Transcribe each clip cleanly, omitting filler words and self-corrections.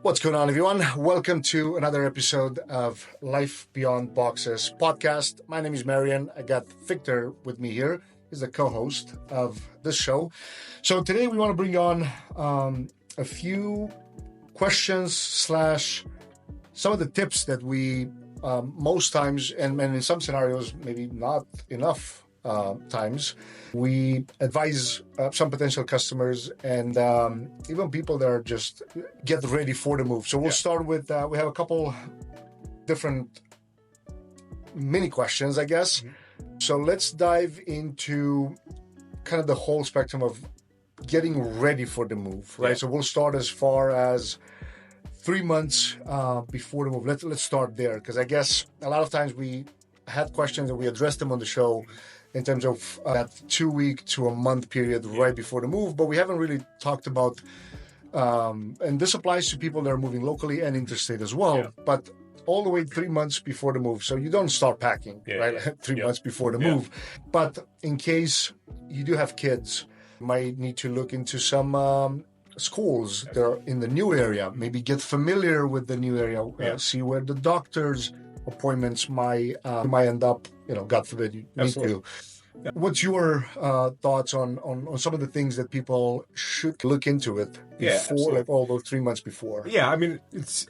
What's going on, everyone? Welcome to another episode of Life Beyond Boxes podcast. My name is Marian. I got Victor with me here. He's the co-host of this show. So today we want to bring on a few questions / some of the tips that we most times, and in some scenarios, maybe not enough times, we advise some potential customers and even people that are just get ready for the move. So we'll start with, we have a couple different mini questions, I guess. Mm-hmm. So let's dive into kind of the whole spectrum of getting ready for the move, right? Yeah. So we'll start as far as 3 months before the move. Let's start there, because I guess a lot of times we had questions and we addressed them on the show in terms of that 2 week to a month period right before the move, but we haven't really talked about, and this applies to people that are moving locally and interstate as well, but all the way 3 months before the move. So you don't start packing, right? 3 months before the move. But in case you do have kids, you might need to look into some schools that are in the new area, maybe get familiar with the new area, see where the doctor's appointments might end up, God forbid you need to. What's your thoughts on some of the things that people should look into it before, like all those 3 months before? Yeah, I mean,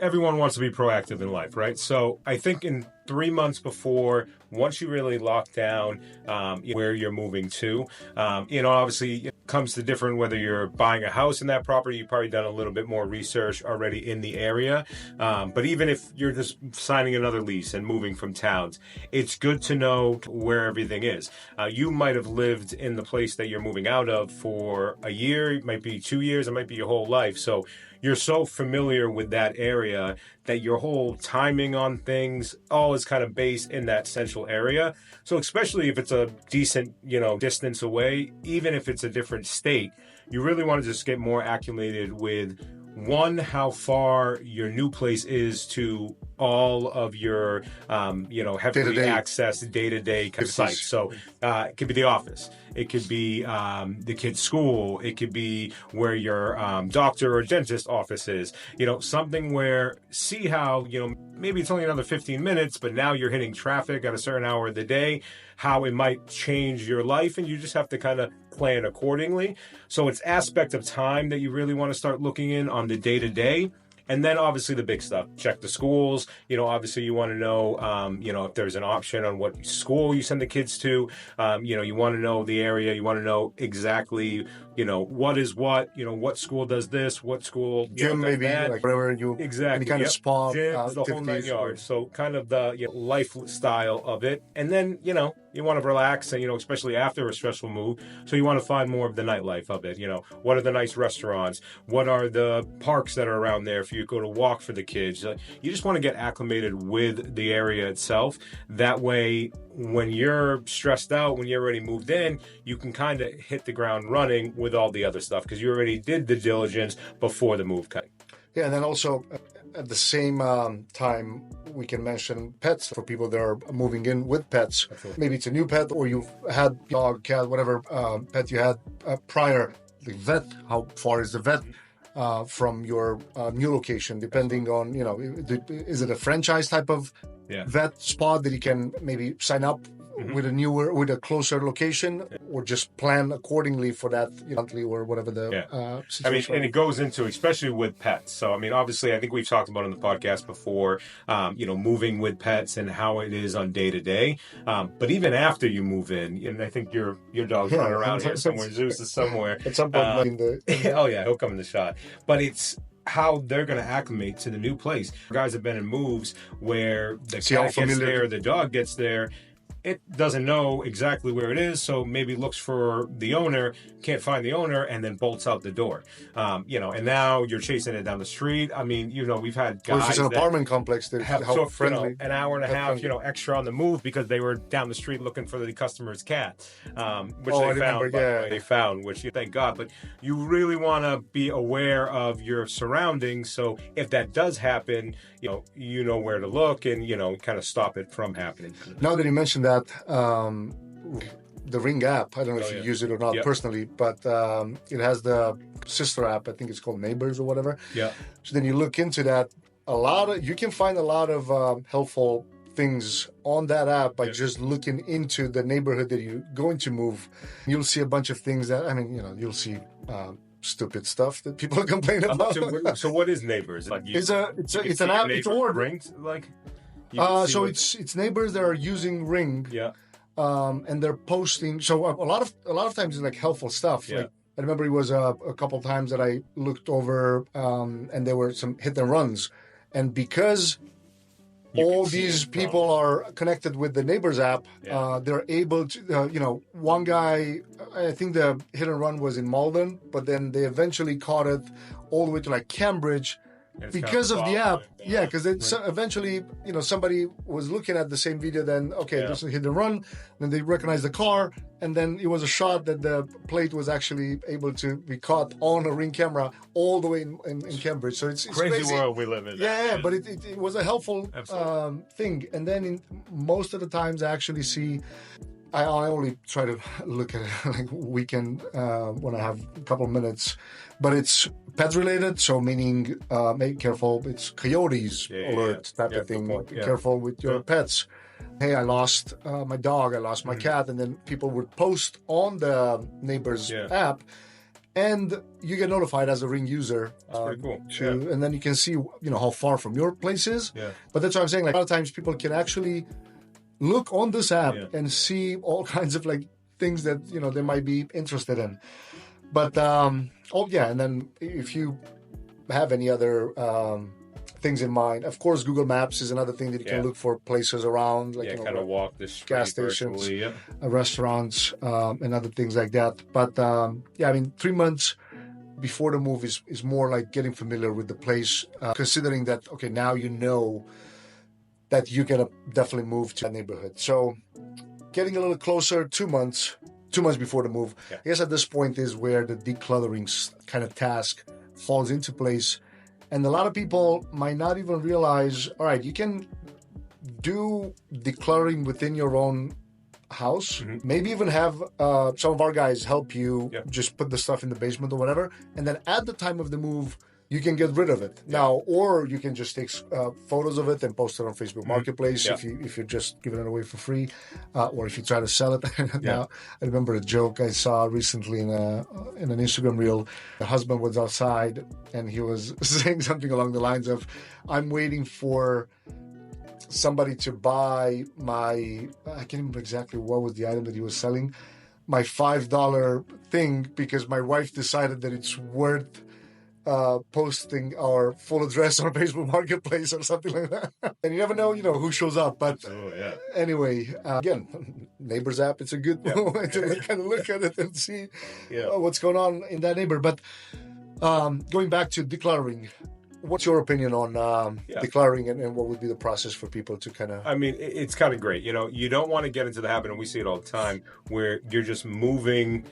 everyone wants to be proactive in life, right? So I think in 3 months before, once you really lock down where you're moving to, obviously it comes to different, whether you're buying a house in that property, you've probably done a little bit more research already in the area. But even if you're just signing another lease and moving from towns, it's good to know where everything is. You might have lived in the place that you're moving out of for a year, it might be 2 years, it might be your whole life. So you're so familiar with that area that your whole timing on things all is kind of based in that central area. So especially if it's a decent, distance away, even if it's a different state, you really want to just get more acclimated with, one, how far your new place is to all of your, heavily accessed day-to-day kind of sites. So it could be the office. It could be the kid's school. It could be where your doctor or dentist office is. Something where, see how, maybe it's only another 15 minutes, but now you're hitting traffic at a certain hour of the day, how it might change your life, and you just have to kind of plan accordingly. So it's aspect of time that you really want to start looking in on the day-to-day. And then obviously the big stuff, check the schools. Obviously you want to know, if there's an option on what school you send the kids to. You want to know the area. You want to know exactly, what is what school does this, what school gym maybe, that. like whatever exactly, any kind of spa, gym, the whole 9 yards. So kind of the lifestyle of it. And then you want to relax, and especially after a stressful move. So you want to find more of the nightlife of it. What are the nice restaurants? What are the parks that are around there if you go to walk for the kids? You just want to get acclimated with the area itself. That way, when you're stressed out, when you're already moved in, you can kind of hit the ground running with all the other stuff because you already did the diligence before the move cut. Yeah, and then also at the same time, we can mention pets for people that are moving in with pets. Absolutely. Maybe it's a new pet, or you've had dog, cat, whatever pet you had prior. The vet, how far is the vet from your new location, depending on, is it a franchise type of vet spot that you can maybe sign up with a closer location, or just plan accordingly for that monthly or whatever the situation. And it goes into, especially with pets. So, obviously, I think we've talked about on the podcast before, moving with pets and how it is on day to day. But even after you move in, and I think your dog's running around here somewhere, Zeus is somewhere. At some point, he'll come in the shot. But it's how they're going to acclimate to the new place. Guys have been in moves where the cat gets there, the dog gets there. It doesn't know exactly where it is, so maybe looks for the owner, can't find the owner, and then bolts out the door. And now you're chasing it down the street. We've had guys. Or it's an apartment complex that have friendly. An hour and a half, extra on the move because they were down the street looking for the customer's cat, which they found, which thank God. But you really want to be aware of your surroundings, so if that does happen, you know where to look and kind of stop it from happening. Now that you mentioned that, the Ring app. I don't know if you use it or not personally, but it has the sister app. I think it's called Neighbors or whatever. Yeah. So then you look into that. You can find a lot of helpful things on that app by just looking into the neighborhood that you're going to move. You'll see a bunch of things that, you'll see stupid stuff that people complain about. So what is Neighbors? Like it's an app. It's a word. Rings, like. So it's neighbors that are using Ring. Yeah. And they're posting. So a lot of times it's like helpful stuff. Yeah. Like, I remember it was a couple times that I looked over, and there were some hit and runs, and because all these people are connected with the Neighbors app, they're able to, one guy, I think the hit and run was in Malden, but then they eventually caught it all the way to like Cambridge because of the app. Yeah, because eventually, somebody was looking at the same video, then, there's a hit and run, then they recognized the car, and then it was a shot that the plate was actually able to be caught on a Ring camera all the way in Cambridge. So it's crazy world we live in. Yeah, but it was a helpful thing. And then in most of the times I actually see, I only try to look at it like weekend when I have a couple of minutes, but it's pet related. So meaning, be careful. It's coyotes alert type of thing. Be careful with your pets. Hey, I lost my dog. I lost my cat, and then people would post on the Neighbors app, and you get notified as a Ring user. That's pretty cool. And then you can see how far from your place is. Yeah. But that's what I'm saying. Like a lot of times people can actually look on this app and see all kinds of like things that they might be interested in. But and then if you have any other things in mind, of course Google Maps is another thing that you can look for places around, like kind of walk the street, gas stations, restaurants, and other things like that. But 3 months before the move is more like getting familiar with the place, considering that now that you're gonna definitely move to that neighborhood. So getting a little closer, 2 months before the move. I guess at this point is where the decluttering kind of task falls into place. And a lot of people might not even realize, all right, you can do decluttering within your own house. Maybe even have some of our guys help you just put the stuff in the basement or whatever. And then at the time of the move, you can get rid of it now, or you can just take photos of it and post it on Facebook Marketplace if you're just giving it away for free, or if you try to sell it. Now, I remember a joke I saw recently in an Instagram reel. The husband was outside and he was saying something along the lines of, "I'm waiting for somebody to buy I can't remember exactly what was the item that he was selling, my $5 thing, because my wife decided that it's worth posting our full address on Facebook Marketplace or something like that." And you never know, who shows up. But anyway, again, Neighbors app, it's a good way to kind of look at it and see what's going on in that neighbor. But going back to decluttering, what's your opinion on decluttering and what would be the process for people to kind of... It's kind of great. You don't want to get into the habit, and we see it all the time, where you're just moving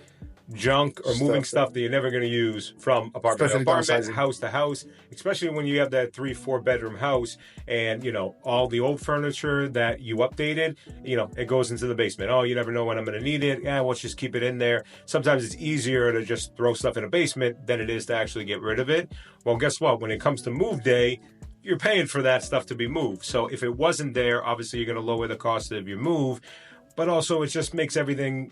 junk or moving stuff that you're never going to use from apartment to apartment, house to house, especially when you have that 3-4 bedroom house and all the old furniture that you updated, it goes into the basement. Oh, you never know when I'm going to need it. Let's just keep it in there. Sometimes it's easier to just throw stuff in a basement than it is to actually get rid of it. Well, guess what? When it comes to move day, you're paying for that stuff to be moved. So if it wasn't there, obviously you're going to lower the cost of your move. But also, it just makes everything,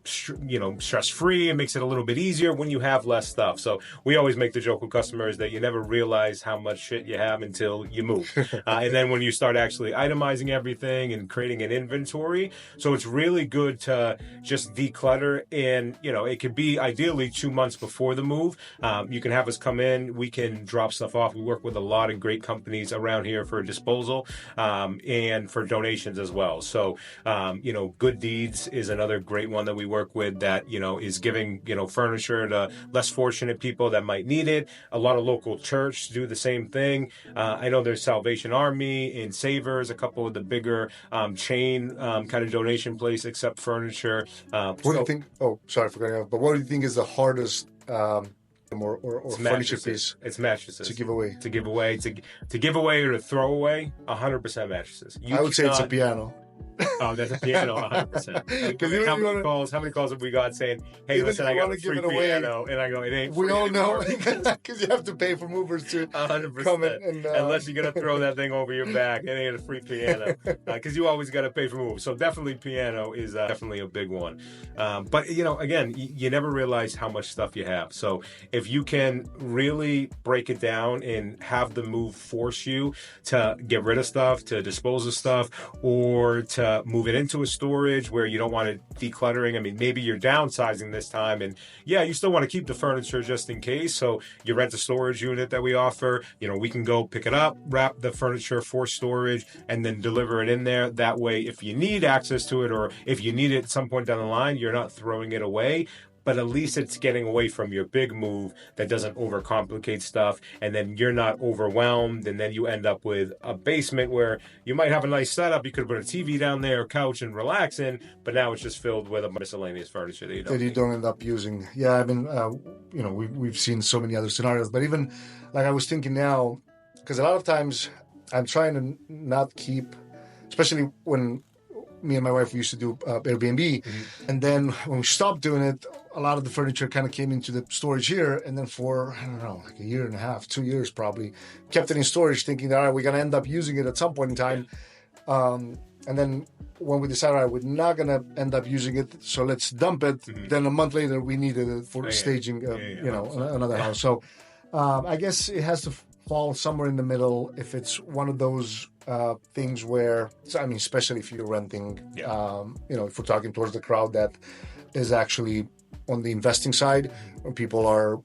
stress-free. It makes it a little bit easier when you have less stuff. So we always make the joke with customers that you never realize how much shit you have until you move. And then when you start actually itemizing everything and creating an inventory. So it's really good to just declutter. And, it could be ideally 2 months before the move. You can have us come in. We can drop stuff off. We work with a lot of great companies around here for disposal and for donations as well. So, Good Deeds is another great one that we work with that, is giving, furniture to less fortunate people that might need it. A lot of local church do the same thing. I know there's Salvation Army and Savers, a couple of the bigger chain kind of donation place, accept furniture. What do you think? Oh, sorry for cutting off. But what do you think is the hardest or furniture piece? It's mattresses to give away. To give away or to throw away. 100% mattresses. I would say it's a piano. Oh, that's a piano, 100%. Because How many calls have we got saying, "Hey, even listen, if I you got wanna a give free it away, piano," and I go, "It ain't we free all know anymore." because you have to pay for movers to come 100%. and Unless you're gonna throw that thing over your back, it ain't a free piano because you always got to pay for moves. So definitely, piano is definitely a big one. But again, you never realize how much stuff you have. So if you can really break it down and have the move force you to get rid of stuff, to dispose of stuff, or to move it into a storage where you don't want it decluttering. I mean, maybe you're downsizing this time, and yeah, you still want to keep the furniture just in case. So you rent a storage unit that we offer. We can go pick it up, wrap the furniture for storage, and then deliver it in there. That way, if you need access to it, or if you need it at some point down the line, you're not throwing it away. But at least it's getting away from your big move that doesn't overcomplicate stuff, and then you're not overwhelmed, and then you end up with a basement where you might have a nice setup. You could put a TV down there, a couch, and relax in, but now it's just filled with a miscellaneous furniture that you don't end up using. Yeah, I mean, we've seen so many other scenarios, but even like I was thinking now, because a lot of times I'm trying to not keep, especially when me and my wife used to do Airbnb, and then when we stopped doing it, a lot of the furniture kind of came into the storage here, and then for, I don't know, like a year and a half, 2 years probably, kept it in storage thinking that, all right, we're going to end up using it at some point in time. And then when we decided, all right, we're not going to end up using it, so let's dump it, then a month later we needed it for staging, another house. So I guess it has to fall somewhere in the middle if it's one of those things where, I mean, especially if you're renting, if we're talking towards the crowd that is actually on the investing side, when people are,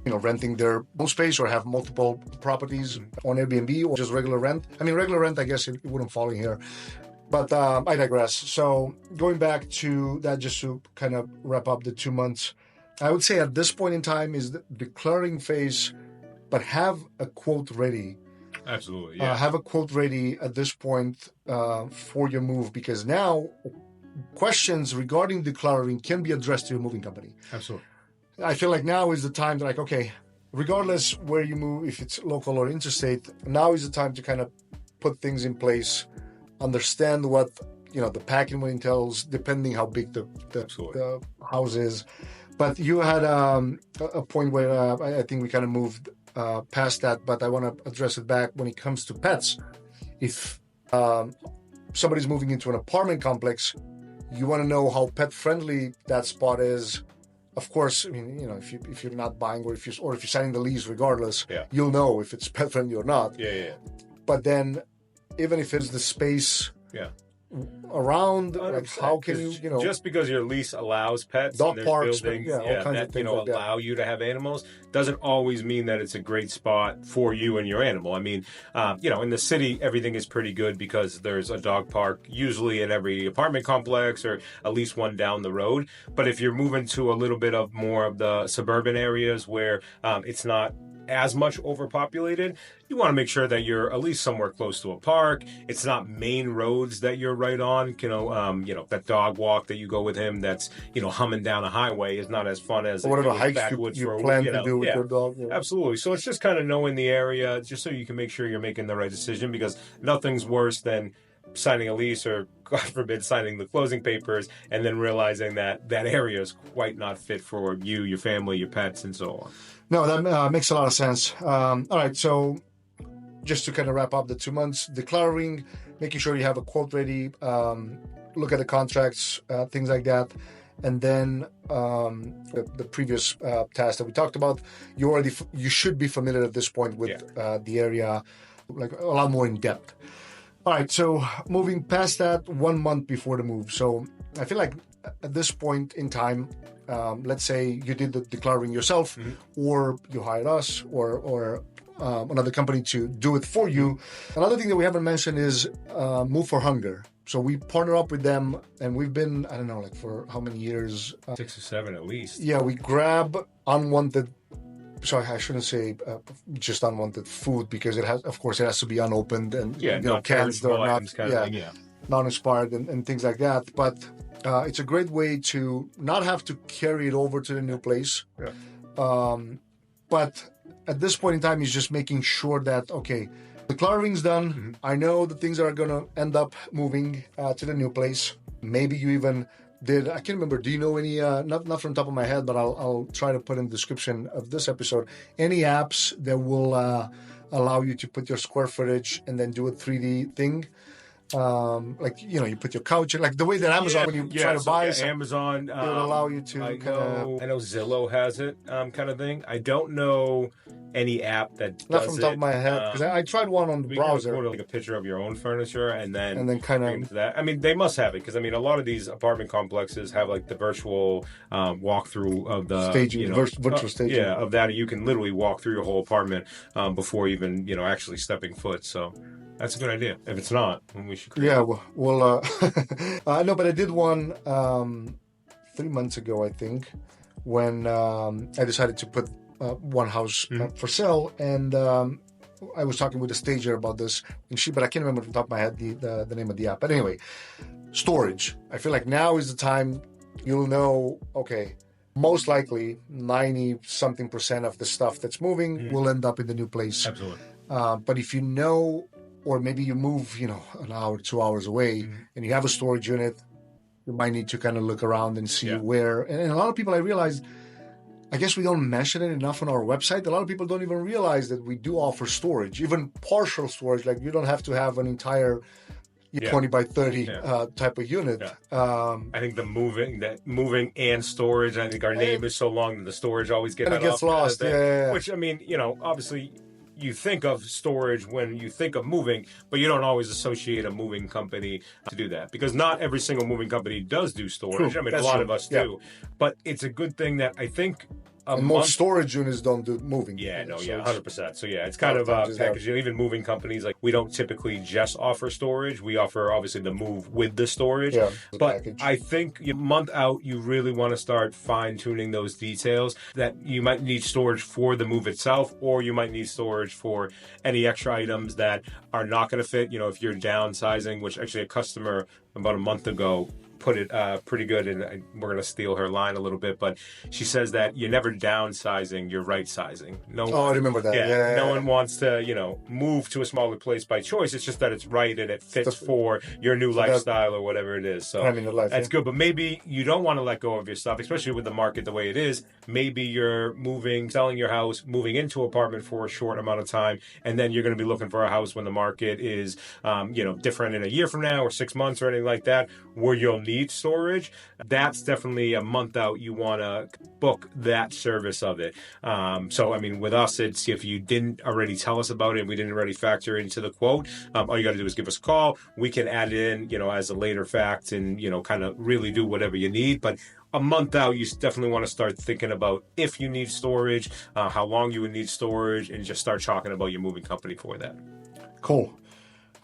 renting their own space or have multiple properties on Airbnb or just regular rent. I mean, regular rent, I guess it wouldn't fall in here. But I digress. So going back to that, just to kind of wrap up the 2 months, I would say at this point in time is the declaring phase, but have a quote ready. Absolutely, yeah. Have a quote ready at this point for your move, because now questions regarding declaring can be addressed to your moving company. Absolutely. I feel like now is the time to, like, okay, regardless where you move, if it's local or interstate, now is the time to kind of put things in place, understand what the packing entails, depending how big the house is. But you had a point where I think we kind of moved past that, but I want to address it back when it comes to pets. If somebody's moving into an apartment complex, you want to know how pet friendly that spot is. Of course, I mean, if you're not buying or if you're signing the lease, regardless, you'll know if it's pet friendly or not. Yeah. But then, even if it's the space around, like, how can you just because your lease allows pets, dog parks, buildings, all kinds of things like allow you to have animals, doesn't always mean that it's a great spot for you and your animal. I mean, in the city, everything is pretty good because there's a dog park usually in every apartment complex or at least one down the road. But if you're moving to a little bit of more of the suburban areas where it's not as much overpopulated, you want to make sure that you're at least somewhere close to a park. It's not main roads that you're right on. That dog walk that you go with him that's humming down a highway is not as fun as whatever hikes you plan to do with your dog. Absolutely. So it's just kind of knowing the area, just so you can make sure you're making the right decision, because nothing's worse than signing a lease or, God forbid, signing the closing papers and then realizing that that area is quite not fit for you, your family, your pets, and so on. No, that makes a lot of sense. All right, so just to kind of wrap up the 2 months, declaring, making sure you have a quote ready, look at the contracts, things like that. And then the previous task that we talked about, you should be familiar at this point with the area, like a lot more in depth. All right, so moving past that, 1 month before the move. So I feel like at this point in time, let's say you did the declaring yourself, or you hired us, or another company to do it for you. Another thing that we haven't mentioned is Move for Hunger. So we partner up with them, and we've been, I don't know, like for how many years? 6 or 7 at least. Yeah, we grab unwanted, sorry, I shouldn't say just unwanted food, because it has to be unopened and cans that are not non-expired and things like that. But it's a great way to not have to carry it over to the new place. Yeah. But at this point in time, it's just making sure that, okay, The cluttering's done. Mm-hmm. I know the things are going to end up moving to the new place. Maybe you even did. I can't remember. Do you know any? Not from the top of my head, but I'll try to put in the description of this episode. Any apps that will allow you to put your square footage and then do a 3D thing. Like, you know, you put your couch, like the way that Amazon, when you try to buy something, Amazon, it will allow you to I know Zillow has it, kind of thing. I don't know any app that does not from the top it. of my head, because I tried one on the browser. Put like a picture of your own furniture and then kind of that. I mean, they must have it, because I mean, a lot of these apartment complexes have like the virtual walkthrough of the staging, virtual staging. Yeah, of that. You can literally walk through your whole apartment before even actually stepping foot. So. That's a good idea. If it's not, then we should create it. Well, no, but I did one 3 months ago, I think, when I decided to put one house for sale, and I was talking with a stager about this, but I can't remember off the top of my head the name of the app. But anyway, storage. I feel like now is the time you'll know, okay, most likely 90-something% of the stuff that's moving will end up in the new place. Absolutely. But if you know, or maybe you move, an hour, 2 hours away, and you have a storage unit, you might need to kind of look around and see where. And a lot of people, I realize, I guess we don't mention it enough on our website. A lot of people don't even realize that we do offer storage, even partial storage. Like, you don't have to have an entire 20 by 30 type of unit. I think the moving and storage, I think our name is so long that the storage always gets lost. Which, I mean, obviously, you think of storage when you think of moving, but you don't always associate a moving company to do that, because not every single moving company does do storage. True. I mean, a lot of us do, but it's a good thing that I think most storage units don't do moving. 100%. So it's kind of packaging. Even moving companies, like, we don't typically just offer storage. We offer obviously the move with the storage. But package. I think a month out, you really want to start fine tuning those details. That you might need storage for the move itself, or you might need storage for any extra items that are not going to fit. If you're downsizing, which actually a customer about a month ago put it pretty good, and we're going to steal her line a little bit, but she says that you're never downsizing, you're right sizing. I remember that. No one wants to move to a smaller place by choice. It's just that it's right and it fits for your new lifestyle or whatever it is. So that's good. But maybe you don't want to let go of your stuff, especially with the market the way it is. Maybe you're selling your house, moving into an apartment for a short amount of time, and then you're going to be looking for a house when the market is different in a year from now or 6 months or anything like that, where you'll need storage. That's definitely a month out. You want to book that service of it. So, I mean, with us, it's, if you didn't already tell us about it, we didn't already factor into the quote, all you got to do is give us a call. We can add it in, as a later fact, and, kind of really do whatever you need. But a month out, you definitely want to start thinking about if you need storage, how long you would need storage, and just start talking about your moving company for that. Cool.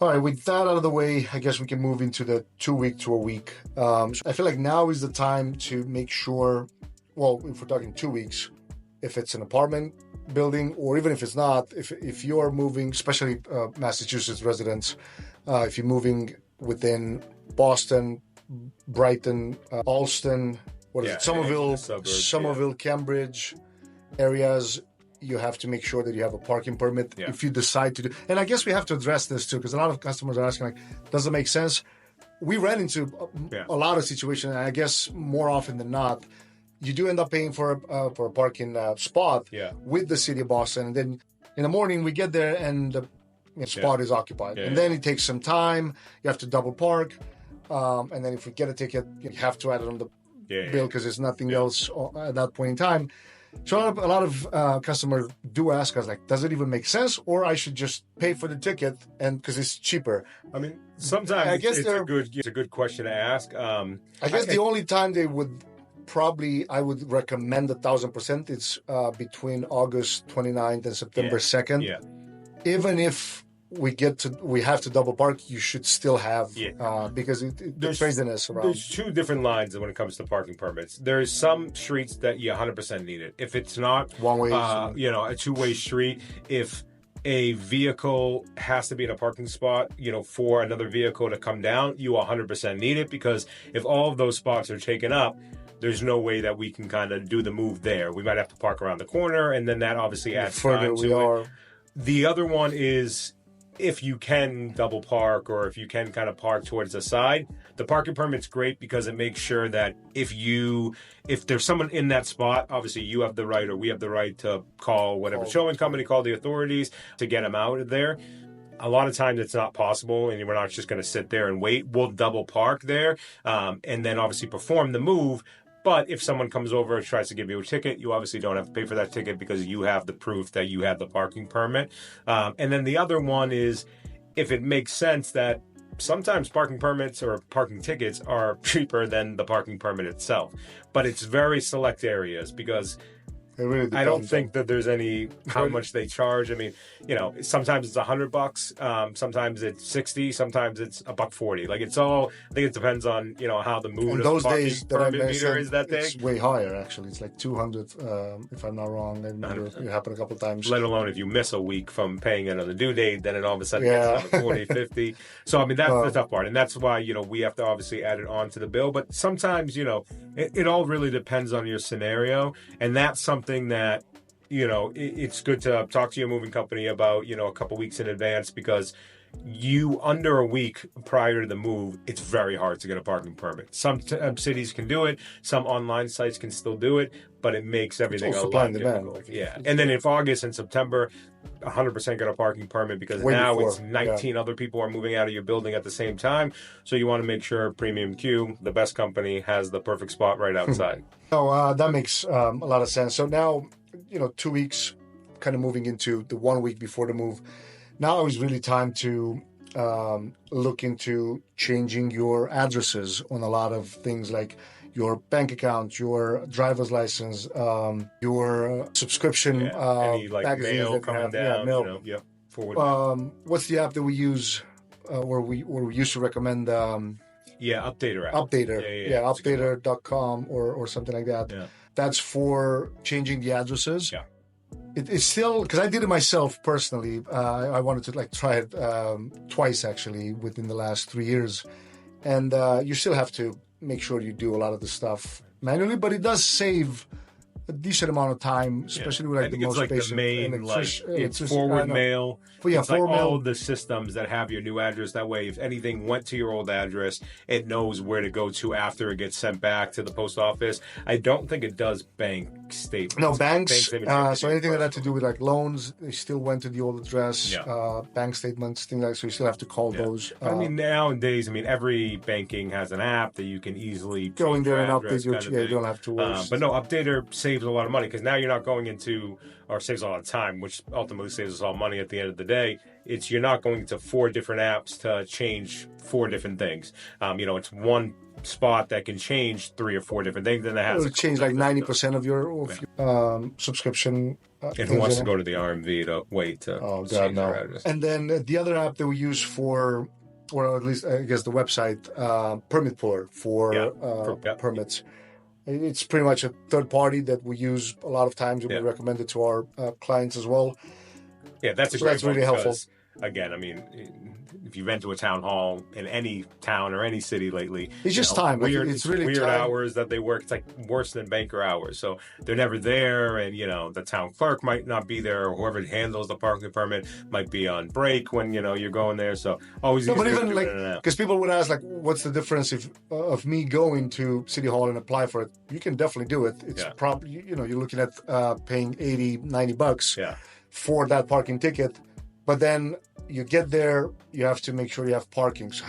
All right, with that out of the way, I guess we can move into the 2 week to a week. I feel like now is the time to make sure, well, if we're talking 2 weeks, if it's an apartment building, or even if it's not, if you're moving, especially Massachusetts residents, if you're moving within Boston, Brighton, Allston, Somerville, Cambridge areas, you have to make sure that you have a parking permit if you decide to do. And I guess we have to address this too, because a lot of customers are asking, like, does it make sense? We ran into a lot of situations, and I guess more often than not, you do end up paying for a parking spot with the city of Boston. And then in the morning we get there and the spot is occupied. And then it takes some time. You have to double park. And then if you get a ticket, you have to add it on the bill because there's nothing else at that point in time. So a lot of customers do ask us, like, does it even make sense, or I should just pay for the ticket and because it's cheaper? I mean, sometimes I guess it's a good question to ask. I guess the only time they would I would recommend 1,000%. It's between August 29th and September 2nd. Yeah. Even if we have to double park, you should still have because there's craziness around. There's two different lines when it comes to parking permits. There's some streets that you 100% need it. If it's not one way, a two-way street, if a vehicle has to be in a parking spot, for another vehicle to come down, you 100% need it, because if all of those spots are taken up, there's no way that we can kind of do the move there. We might have to park around the corner, and then that obviously adds time to it. The other one is, if you can double park or if you can kind of park towards the side, the parking permit's great because it makes sure that if there's someone in that spot, obviously you have the right or we have the right to call whatever showing company, call the authorities to get them out of there. A lot of times it's not possible, and we're not just going to sit there and wait. We'll double park there, and then obviously perform the move. But if someone comes over and tries to give you a ticket, you obviously don't have to pay for that ticket because you have the proof that you have the parking permit. And then the other one is, if it makes sense that sometimes parking permits or parking tickets are cheaper than the parking permit itself. But it's very select areas because It really depends. I don't think that there's any how much they charge. I mean, sometimes it's $100, sometimes it's 60, sometimes it's $140. Like it's all. I think it depends on how the mood And of those the parking days that I permit meter mentioned, is that day. it's way higher actually. It's like 200, if I'm not wrong. I remember it happened a couple of times. Let alone if you miss a week from paying it on the due date, then it all of a sudden Yeah. gets another 40, 50. So I mean that's the tough part, and that's why we have to obviously add it onto the bill. But sometimes it all really depends on your scenario, and that's something that. It's good to talk to your moving company about, a couple weeks in advance because under a week prior to the move, it's very hard to get a parking permit. Some cities can do it. Some online sites can still do it, but it makes everything a lot difficult. Yeah. And then if August and September, 100% get a parking permit because now it's 19 other people are moving out of your building at the same time. So you want to make sure Premium Q, the best company, has the perfect spot right outside. So that makes a lot of sense. So now, 2 weeks kind of moving into the 1 week before the move. Now is really time to look into changing your addresses on a lot of things like your bank account, your driver's license, your subscription any magazines mail that coming have, down, mail. forward. What's the app that we use where we used to recommend Updater app. Updater. Yeah, updater.com or something like that. Yeah. That's for changing the addresses. Yeah. It's still, because I did it myself personally. I wanted to try it twice actually within the last 3 years. And you still have to make sure you do a lot of the stuff manually, but it does save a decent amount of time, especially with the most basic. The main, it's forward mail. But it's forward mail. All the systems that have your new address. That way, if anything went to your old address, it knows where to go to after it gets sent back to the post office. I don't think it does bank statements. No, banks. So anything that had to personal. do with loans, they still went to the old address. Yeah. Bank statements, things like so. You still have to call those. I mean, nowadays, every banking has an app that you can easily go in there and address, update your. You don't have to worry. But no, Updater saves a lot of money because now you're not going into, or saves a lot of time, which ultimately saves us all money at the end of the day. You're not going to 4 different apps to change 4 different things. It's one spot that can change 3 or 4 different things, and it has It'll change 90% of your subscription. And who wants to go to the RMV to wait to change their address? And then the other app that we use for, or at least I guess the website, Permit Puller for permits. It's pretty much a third party that we use a lot of times, and we recommend it to our clients as well. Yeah, that's that's really helpful. Again, if you've been to a town hall in any town or any city lately, it's just time. It's really weird time. hours that they work. It's like worse than banker hours. So they're never there, and the town clerk might not be there, or whoever handles the parking permit might be on break when you're going there. So always. No, but even because people would ask what's the difference of me going to City Hall and apply for it? You can definitely do it. It's probably you're looking at paying $80-$90 for that parking ticket. But then you get there, you have to make sure you have parking. So,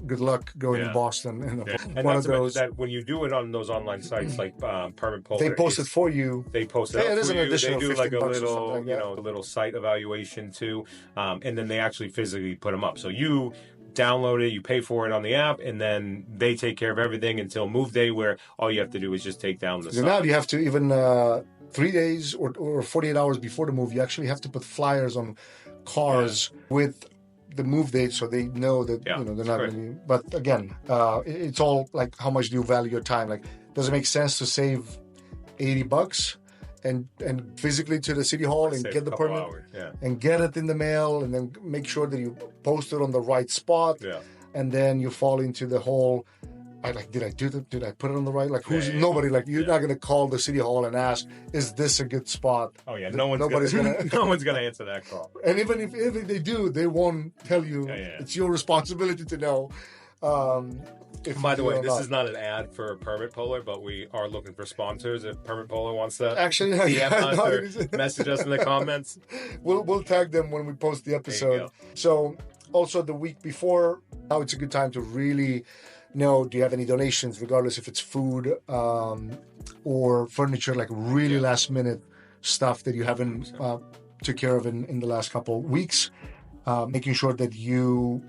good luck going to Boston. And one of those that when you do it on those online sites like Permit Puller, they post it for you. They post it it is for an you. additional They do like a little, a little site evaluation too, and then they actually physically put them up. So you download it, you pay for it on the app, and then they take care of everything until move day, where all you have to do is just take down the site. Now you have to even 3 days or 48 hours before the move, you actually have to put flyers on cars with the move date, so they know that they're not going to be. But again, it's all how much do you value your time? Does it make sense to save $80 and physically to the city hall and get the permit and get it in the mail, and then make sure that you post it on the right spot, and then you fall into the whole did I do that? Did I put it on the right? Like, who's nobody? Like, you're not gonna call the city hall and ask, "Is this a good spot?" Oh yeah, Nobody's gonna. no one's gonna answer that call. And even if they do, they won't tell you. It's your responsibility to know. By the way, this is not an ad for Permit Polar, but we are looking for sponsors. If Permit Polar wants to actually message us in the comments, we'll tag them when we post the episode. So also the week before, now it's a good time to really know, do you have any donations, regardless if it's food or furniture, like really last minute stuff that you haven't took care of in the last couple weeks. Making sure that you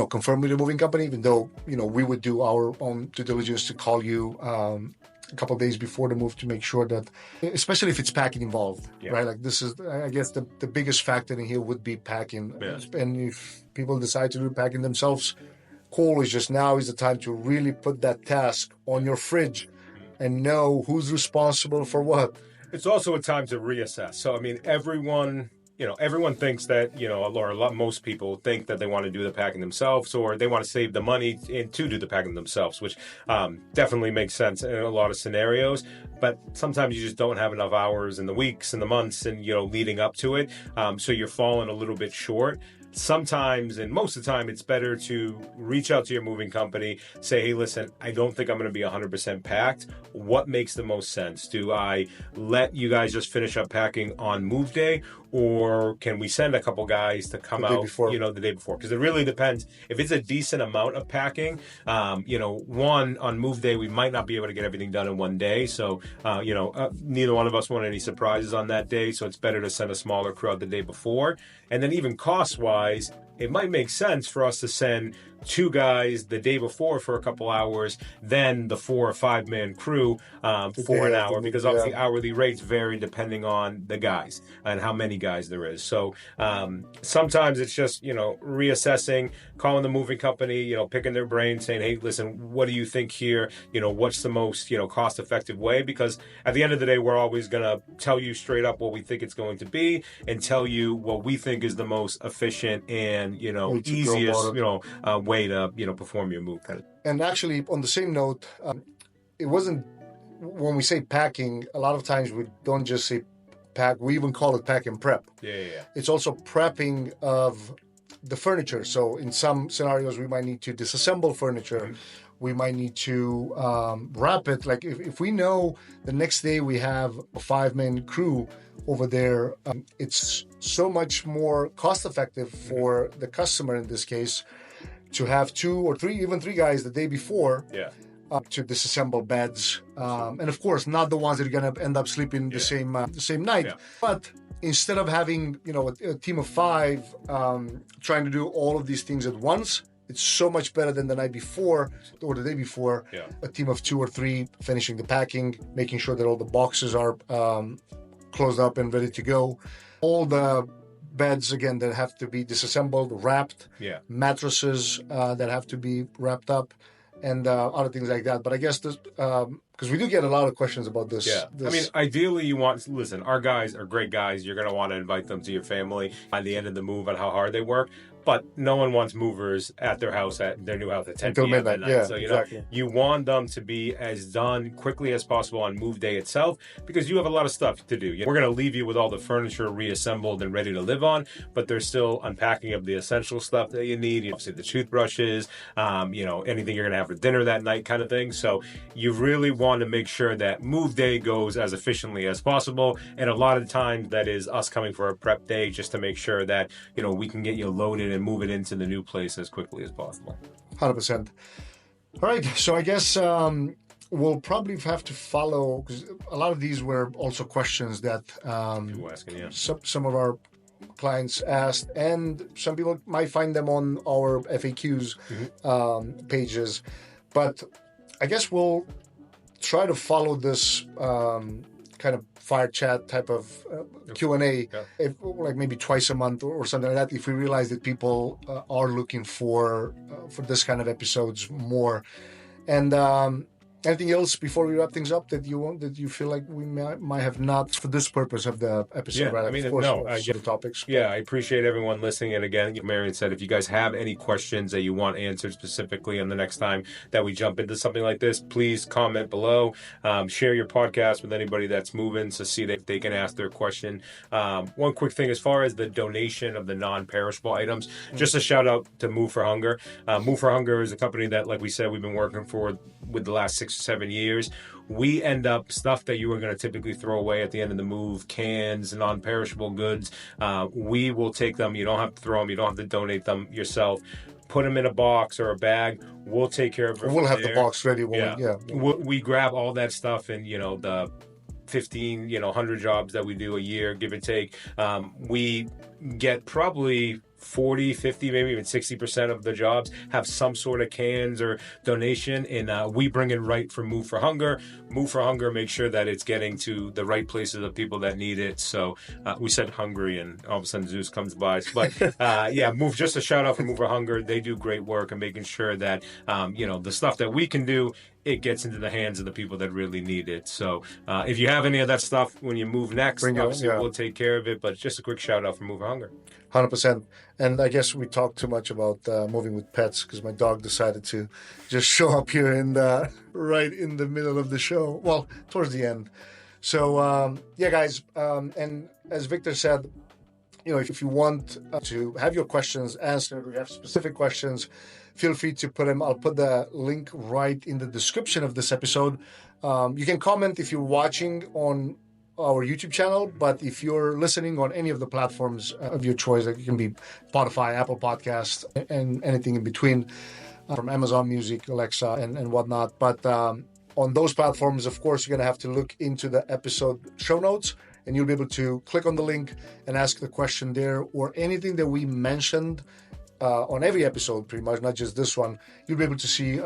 confirm with the moving company, even though, we would do our own due diligence to call you a couple of days before the move to make sure that, especially if it's packing involved, right? Like this is, I guess, the biggest factor in here would be packing. Yeah. And if people decide to do packing themselves, cool. It's just now is the time to really put that task on your fridge and know who's responsible for what. It's also a time to reassess. So, I mean, everyone thinks that, most people think that they want to do the packing themselves, or they want to save the money to do the packing themselves, which definitely makes sense in a lot of scenarios. But sometimes you just don't have enough hours in the weeks and the months and, leading up to it. So you're falling a little bit short. Sometimes, and most of the time, it's better to reach out to your moving company, say, hey, listen, I don't think I'm going to be 100% packed. What makes the most sense? Do I let you guys just finish up packing on move day? Or can we send a couple guys to come out, the day before? Because it really depends. If it's a decent amount of packing, one, on move day, we might not be able to get everything done in one day. So, neither one of us want any surprises on that day. So it's better to send a smaller crew out the day before. And then even cost-wise, it might make sense for us to send 2 guys the day before for a couple hours, then the 4 or 5 man crew for an hour, because obviously hourly rates vary depending on the guys and how many guys there is. So sometimes it's just, reassessing, calling the moving company, picking their brain, saying, hey, listen, what do you think here? What's the most, cost effective way? Because at the end of the day, we're always going to tell you straight up what we think it's going to be and tell you what we think is the most efficient and, easiest, way to, perform your move. And actually, on the same note, it wasn't, when we say packing, a lot of times we don't just say pack, we even call it pack and prep. Yeah. It's also prepping of the furniture. So in some scenarios, we might need to disassemble furniture. Mm-hmm. We might need to wrap it. Like if we know the next day we have a 5-man crew over there, it's so much more cost effective for the customer in this case to have 2 or 3, even 3 guys the day before to disassemble beds. And of course, not the ones that are going to end up sleeping the same night. Yeah. But instead of having, a team of 5 trying to do all of these things at once, it's so much better than the night before or the day before. Yeah. A team of 2 or 3 finishing the packing, making sure that all the boxes are closed up and ready to go. All the beds, again, that have to be disassembled, wrapped. Yeah. Mattresses that have to be wrapped up, and other things like that. But I guess this, because we do get a lot of questions about this. Yeah. I mean, ideally, listen, our guys are great guys. You're going to want to invite them to your family by the end of the move on how hard they work. But no one wants movers at their new house at 10 p.m. at night. Yeah, so, exactly. You want them to be as done quickly as possible on move day itself, because you have a lot of stuff to do. We're going to leave you with all the furniture reassembled and ready to live on, but there's still unpacking of the essential stuff that you need. Obviously, the toothbrushes, anything you're going to have for dinner that night kind of thing. So you really want to make sure that move day goes as efficiently as possible. And a lot of times that is us coming for a prep day just to make sure that, we can get you loaded and move it into the new place as quickly as possible. 100%. All right, so I guess we'll probably have to follow, because a lot of these were also questions that people asking, some of our clients asked, and some people might find them on our FAQs pages. But I guess we'll try to follow this kind of fire chat type of Q&A, like maybe twice a month or something like that, if we realize that people are looking for this kind of episodes more. And Anything else before we wrap things up that you feel like we might have not for this purpose of the episode? Yeah, right? I mean, of course, no, the topics. Yeah, I appreciate everyone listening. And again, Marion said, if you guys have any questions that you want answered specifically on the next time that we jump into something like this, please comment below. Share your podcast with anybody that's moving to see that they can ask their question. One quick thing, as far as the donation of the non-perishable items, just a shout out to Move for Hunger. Move for Hunger is a company that, like we said, we've been working for with the last 6 or 7 years. We end up stuff that you were going to typically throw away at the end of the move, cans, non-perishable goods. We will take them. You don't have to throw them. You don't have to donate them yourself. Put them in a box or a bag. We'll take care of it. We'll have the box ready. We grab all that stuff and, the 15, 100 jobs that we do a year, give or take. We get probably 40, 50, maybe even 60% of the jobs have some sort of cans or donation, and we bring it right from Move for Hunger. Move for Hunger makes sure that it's getting to the right places of people that need it. So we said hungry, and all of a sudden Zeus comes by. But just a shout out for Move for Hunger. They do great work in making sure that the stuff that we can do, it gets into the hands of the people that really need it. So if you have any of that stuff when you move next, obviously we'll take care of it. But just a quick shout out for Move for Hunger. 100%. And I guess we talked too much about moving with pets because my dog decided to just show up here right in the middle of the show. Well, towards the end. So, guys. And as Victor said, if you want to have your questions answered, or you have specific questions, feel free to put them. I'll put the link right in the description of this episode. You can comment if you're watching on our YouTube channel, but if you're listening on any of the platforms of your choice, like it can be Spotify, Apple Podcasts, and anything in between, from Amazon Music, Alexa, and whatnot. But on those platforms, of course, you're going to have to look into the episode show notes, and you'll be able to click on the link and ask the question there, or anything that we mentioned on every episode, pretty much, not just this one. You'll be able to see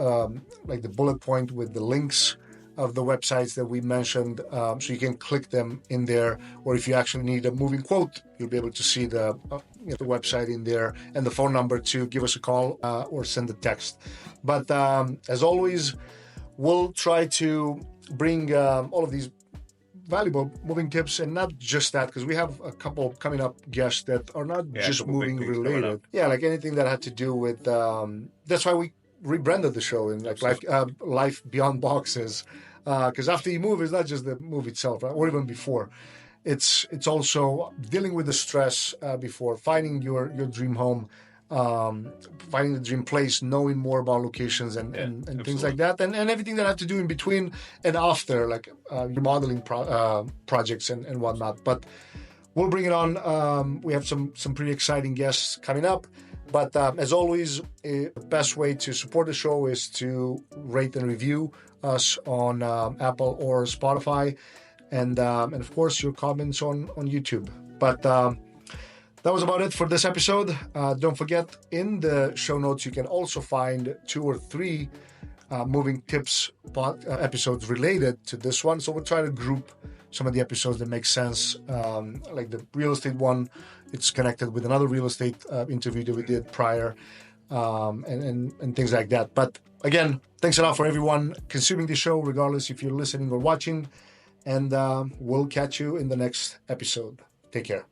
like the bullet point with the links of the websites that we mentioned, so you can click them in there. Or if you actually need a moving quote, you'll be able to see the website in there and the phone number to give us a call or send a text. But as always, we'll try to bring all of these valuable moving tips, and not just that, because we have a couple coming up guests that are not just moving related. Yeah, like anything that had to do with. That's why we rebranded the show in like life beyond boxes, because after you move, it's not just the move itself, right? Or even before. It's also dealing with the stress before finding your dream home, finding the dream place, knowing more about locations and things like that, and everything that have to do in between and after, like remodeling projects and whatnot. But we'll bring it on. We have some pretty exciting guests coming up. But as always, the best way to support the show is to rate and review us on Apple or Spotify, and of course your comments on YouTube. But that was about it for this episode. Don't forget, in the show notes you can also find 2 or 3 moving tips episodes related to this one. So we'll try to group some of the episodes that make sense, like the real estate one. It's connected with another real estate interview that we did prior, and things like that. But again, thanks a lot for everyone consuming the show, regardless if you're listening or watching. And we'll catch you in the next episode. Take care.